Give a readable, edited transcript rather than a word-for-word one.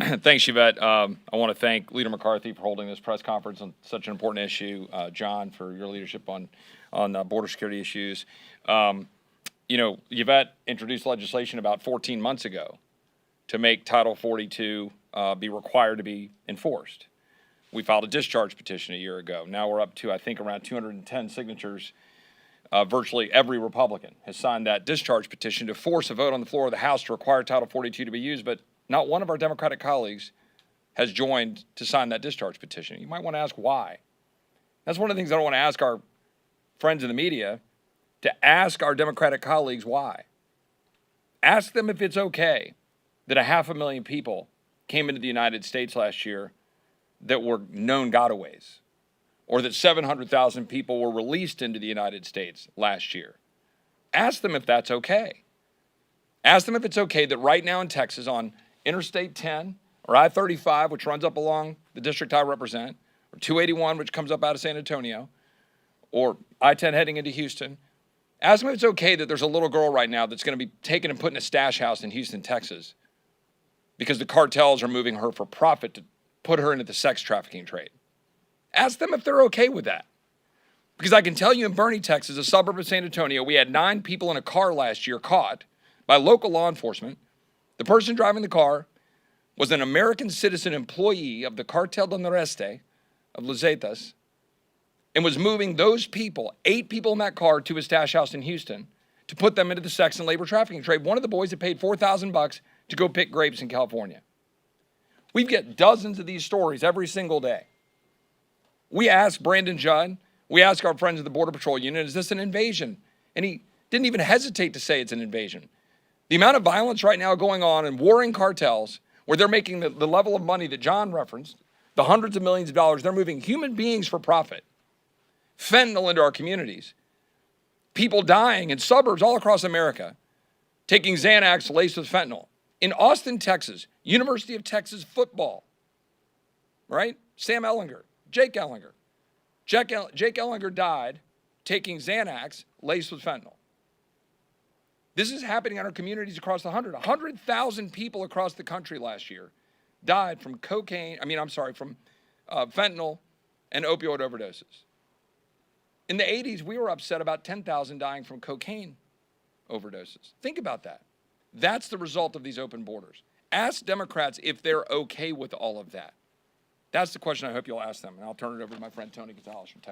Thanks, Yvette. I want to thank Leader McCarthy for holding this press conference on such an important issue. John, for your leadership on border security issues. Yvette introduced legislation about 14 months ago to make Title 42 be required to be enforced. We filed a discharge petition a year ago. Now we're up to, I think, around 210 signatures. Virtually every Republican has signed that discharge petition to force a vote on the floor of the House to require Title 42 to be used, but not one of our Democratic colleagues has joined to sign that discharge petition. You might want to ask why. That's one of the things I don't want to ask our friends in the media, to ask our Democratic colleagues why. Ask them if it's okay that 500,000 people came into the United States last year that were known gotaways, or that 700,000 people were released into the United States last year. Ask them if that's okay. Ask them if it's okay that right now in Texas on Interstate 10 or I-35, which runs up along the district I represent, or 281, which comes up out of San Antonio, or I-10 heading into Houston, ask them if it's okay that there's a little girl right now that's going to be taken and put in a stash house in Houston, Texas, because the cartels are moving her for profit to put her into the sex trafficking trade. Ask them if they're okay with that. Because I can tell you in Bernie, Texas, a suburb of San Antonio, we had 9 people in a car last year caught by local law enforcement. The person driving the car was an American citizen employee of the Cartel del Noreste of Los Zetas, and was moving those people, 8 people in that car, to a stash house in Houston to put them into the sex and labor trafficking trade. One of the boys had paid $4,000 to go pick grapes in California. We get dozens of these stories every single day. We asked Brandon Judd, we asked our friends at the Border Patrol Unit, is this an invasion? And he didn't even hesitate to say it's an invasion. The amount of violence right now going on in warring cartels, where they're making the level of money that John referenced, the hundreds of millions of dollars, they're moving human beings for profit. Fentanyl into our communities. People dying in suburbs all across America, taking Xanax laced with fentanyl. In Austin, Texas, University of Texas football, right? Sam Ellinger, Jake Ellinger. Jake Ellinger died taking Xanax laced with fentanyl. This is happening in our communities across the 100,000 people across the country last year died from from fentanyl and opioid overdoses. In the 80s, we were upset about 10,000 dying from cocaine overdoses. Think about that. That's the result of these open borders. Ask Democrats if they're okay with all of that. That's the question I hope you'll ask them. And I'll turn it over to my friend Tony Gonzalez from Texas.